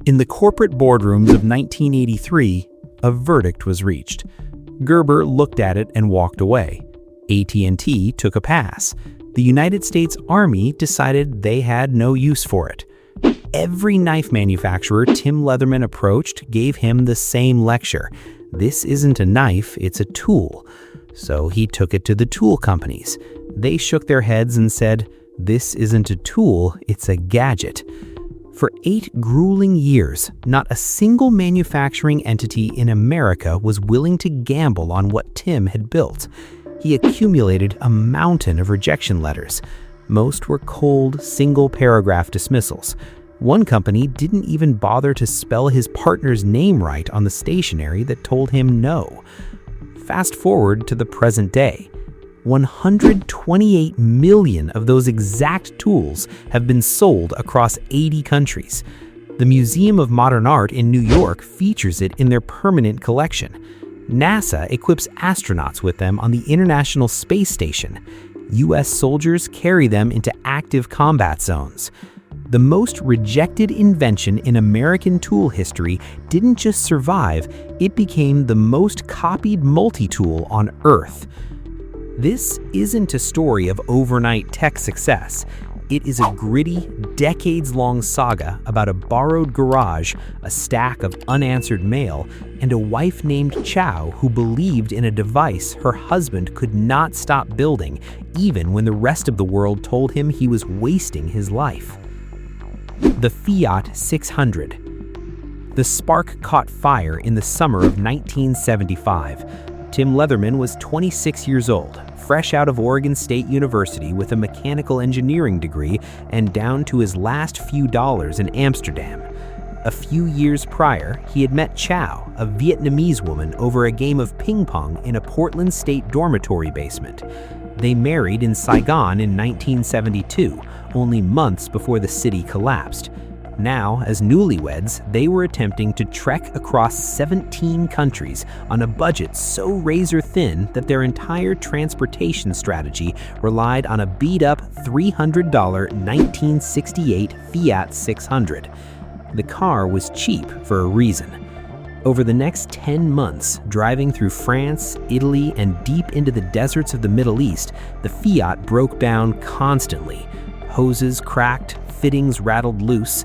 In the corporate boardrooms of 1983, a verdict was reached. Gerber looked at it and walked away. AT&T took a pass. The United States Army decided they had no use for it. Every knife manufacturer Tim Leatherman approached gave him the same lecture. This isn't a knife, it's a tool. So he took it to the tool companies. They shook their heads and said, "This isn't a tool, it's a gadget." For 8 grueling years, not a single manufacturing entity in America was willing to gamble on what Tim had built. He accumulated a mountain of rejection letters. Most were cold, single-paragraph dismissals. One company didn't even bother to spell his partner's name right on the stationery that told him no. Fast forward to the present day. 128 million of those exact tools have been sold across 80 countries. The Museum of Modern Art in New York features it in their permanent collection. NASA equips astronauts with them on the International Space Station. U.S. soldiers carry them into active combat zones. The most rejected invention in American tool history didn't just survive, it became the most copied multi-tool on Earth. This isn't a story of overnight tech success. It is a gritty, decades-long saga about a borrowed garage, a stack of unanswered mail, and a wife named Chow who believed in a device her husband could not stop building, even when the rest of the world told him he was wasting his life. The Fiat 600. The spark caught fire in the summer of 1975. Tim Leatherman was 26 years old, fresh out of Oregon State University with a mechanical engineering degree and down to his last few dollars in Amsterdam. A few years prior, he had met Chow, a Vietnamese woman, over a game of ping pong in a Portland State dormitory basement. They married in Saigon in 1972, only months before the city collapsed. Now, as newlyweds, they were attempting to trek across 17 countries on a budget so razor-thin that their entire transportation strategy relied on a beat-up $300 1968 Fiat 600. The car was cheap for a reason. Over the next 10 months, driving through France, Italy, and deep into the deserts of the Middle East, the Fiat broke down constantly. Hoses cracked, fittings rattled loose.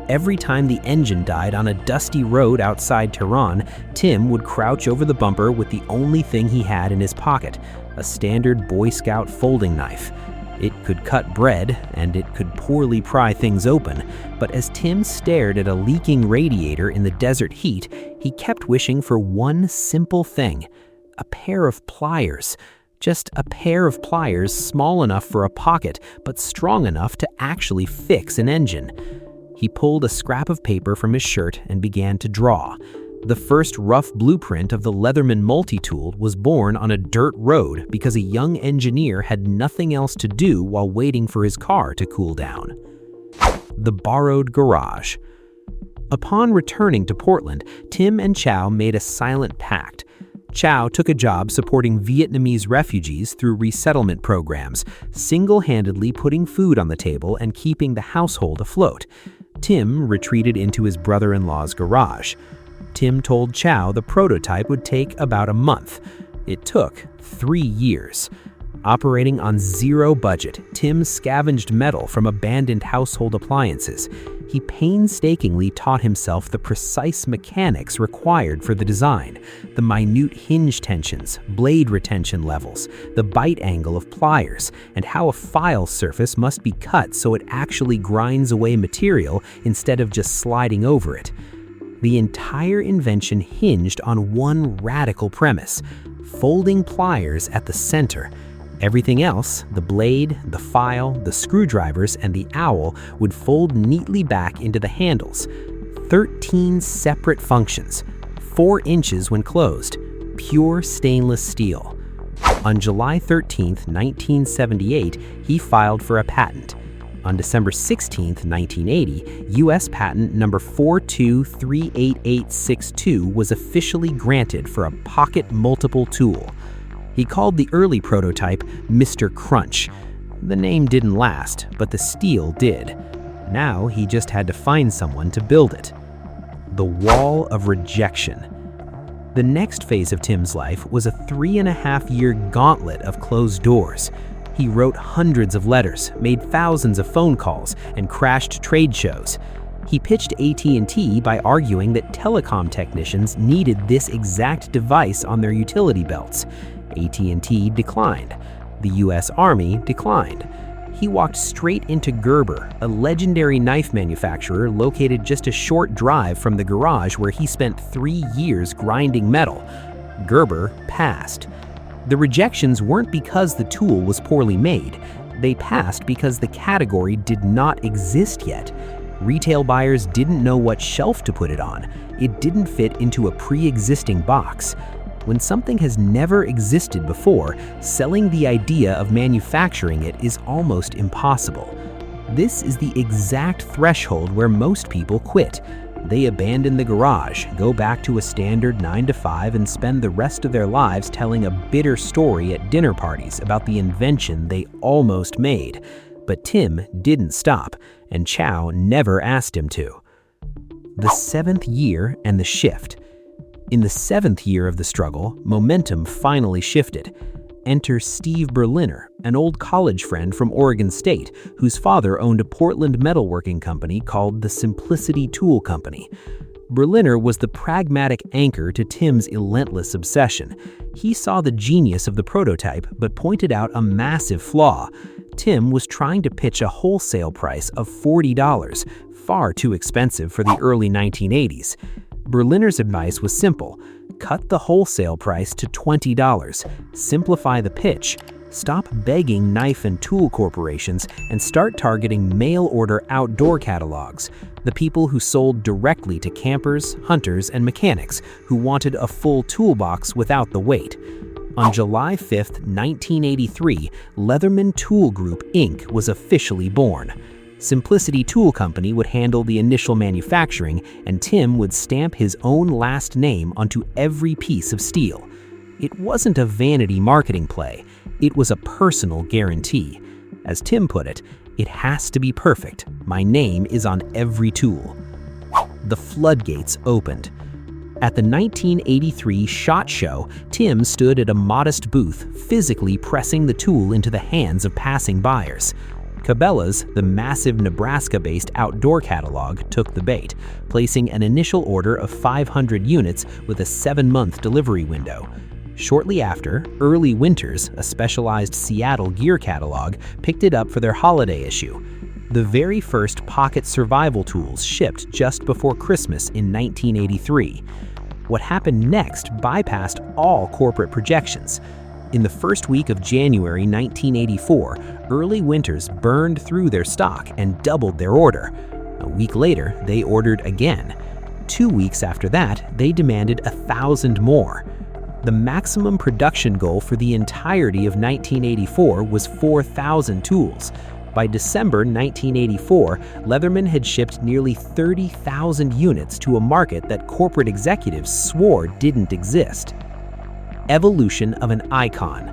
Every time the engine died on a dusty road outside Tehran, Tim would crouch over the bumper with the only thing he had in his pocket, a standard Boy Scout folding knife. It could cut bread, and it could poorly pry things open, but as Tim stared at a leaking radiator in the desert heat, he kept wishing for one simple thing: a pair of pliers. Just a pair of pliers small enough for a pocket, but strong enough to actually fix an engine. He pulled a scrap of paper from his shirt and began to draw. The first rough blueprint of the Leatherman multi-tool was born on a dirt road because a young engineer had nothing else to do while waiting for his car to cool down. The borrowed garage. Upon returning to Portland, Tim and Chow made a silent pact. Chow took a job supporting Vietnamese refugees through resettlement programs, single-handedly putting food on the table and keeping the household afloat. Tim retreated into his brother-in-law's garage. Tim told Chow the prototype would take about a month. It took 3 years. Operating on zero budget, Tim scavenged metal from abandoned household appliances. He painstakingly taught himself the precise mechanics required for the design, the minute hinge tensions, blade retention levels, the bite angle of pliers, and how a file surface must be cut so it actually grinds away material instead of just sliding over it. The entire invention hinged on one radical premise: folding pliers at the center. Everything else, the blade, the file, the screwdrivers, and the owl, would fold neatly back into the handles. 13 separate functions, 4 inches when closed, pure stainless steel. On July 13, 1978, he filed for a patent. On December 16, 1980, U.S. patent number 4238862 was officially granted for a pocket multiple tool. He called the early prototype Mr. Crunch. The name didn't last, but the steel did. Now he just had to find someone to build it. the wall of rejection. The next phase of Tim's life was a 3.5-year gauntlet of closed doors. He wrote hundreds of letters, made thousands of phone calls, and crashed trade shows. He pitched AT&T by arguing that telecom technicians needed this exact device on their utility belts. AT&T declined. The U.S. Army declined. He walked straight into Gerber, a legendary knife manufacturer located just a short drive from the garage where he spent 3 years grinding metal. Gerber passed. The rejections weren't because the tool was poorly made. They passed because the category did not exist yet. Retail buyers didn't know what shelf to put it on. It didn't fit into a pre-existing box. When something has never existed before, selling the idea of manufacturing it is almost impossible. This is the exact threshold where most people quit. They abandon the garage, go back to a standard 9-to-5, and spend the rest of their lives telling a bitter story at dinner parties about the invention they almost made. But Tim didn't stop, and Chow never asked him to. The 7th year and the shift. In the 7th year of the struggle, momentum finally shifted. Enter Steve Berliner, an old college friend from Oregon State, whose father owned a Portland metalworking company called the Simplicity Tool Company. Berliner was the pragmatic anchor to Tim's relentless obsession. He saw the genius of the prototype, but pointed out a massive flaw. Tim was trying to pitch a wholesale price of $40, far too expensive for the early 1980s. Berliner's advice was simple: cut the wholesale price to $20, simplify the pitch, stop begging knife and tool corporations, and start targeting mail-order outdoor catalogs, the people who sold directly to campers, hunters, and mechanics who wanted a full toolbox without the weight. On July 5, 1983, Leatherman Tool Group, Inc. was officially born. Simplicity Tool Company would handle the initial manufacturing, and Tim would stamp his own last name onto every piece of steel. It wasn't a vanity marketing play. It was a personal guarantee. As Tim put it, "It has to be perfect. My name is on every tool." The floodgates opened. At the 1983 SHOT Show, Tim stood at a modest booth, physically pressing the tool into the hands of passing buyers. Cabela's, the massive Nebraska-based outdoor catalog, took the bait, placing an initial order of 500 units with a 7-month delivery window. Shortly after, Early Winters, a specialized Seattle gear catalog, picked it up for their holiday issue. The very first pocket survival tools shipped just before Christmas in 1983. What happened next bypassed all corporate projections. In the first week of January 1984, Early Winters burned through their stock and doubled their order. A week later, they ordered again. 2 weeks after that, they demanded 1,000 more. The maximum production goal for the entirety of 1984 was 4,000 tools. By December 1984, Leatherman had shipped nearly 30,000 units to a market that corporate executives swore didn't exist. Evolution of an icon.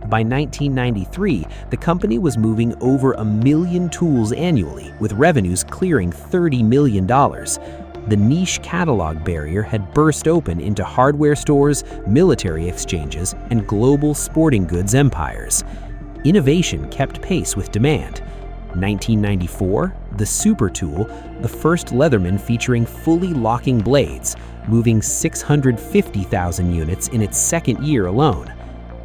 By 1993, the company was moving over 1 million tools annually, with revenues clearing $30 million. The niche catalog barrier had burst open into hardware stores, military exchanges, and global sporting goods empires. Innovation kept pace with demand. 1994, the Super Tool, the first Leatherman featuring fully locking blades, moving 650,000 units in its second year alone.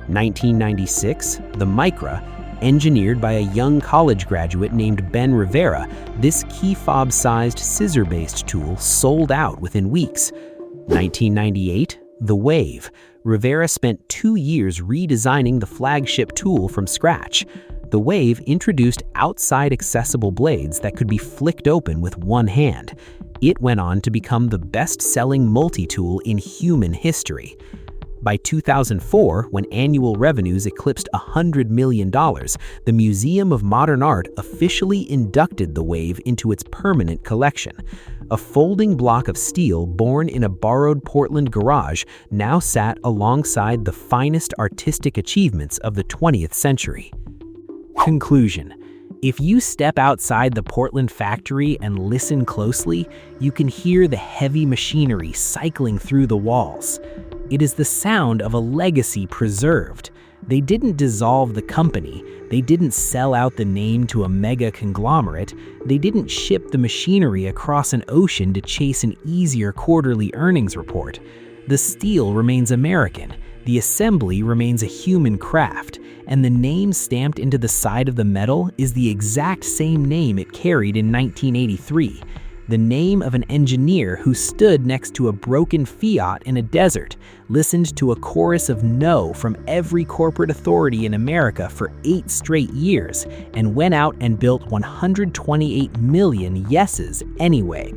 1996, the Micra, engineered by a young college graduate named Ben Rivera, this key fob-sized scissor-based tool sold out within weeks. 1998, the Wave. Rivera spent 2 years redesigning the flagship tool from scratch. The Wave introduced outside accessible blades that could be flicked open with one hand. It went on to become the best-selling multi-tool in human history. By 2004, when annual revenues eclipsed $100 million, the Museum of Modern Art officially inducted the Wave into its permanent collection. A folding block of steel born in a borrowed Portland garage now sat alongside the finest artistic achievements of the 20th century. Conclusion. If you step outside the Portland factory and listen closely, you can hear the heavy machinery cycling through the walls. It is the sound of a legacy preserved. They didn't dissolve the company. They didn't sell out the name to a mega conglomerate. They didn't ship the machinery across an ocean to chase an easier quarterly earnings report. The steel remains American. The assembly remains a human craft, and the name stamped into the side of the metal is the exact same name it carried in 1983, the name of an engineer who stood next to a broken Fiat in a desert, listened to a chorus of no from every corporate authority in America for 8 straight years, and went out and built 128 million yeses anyway.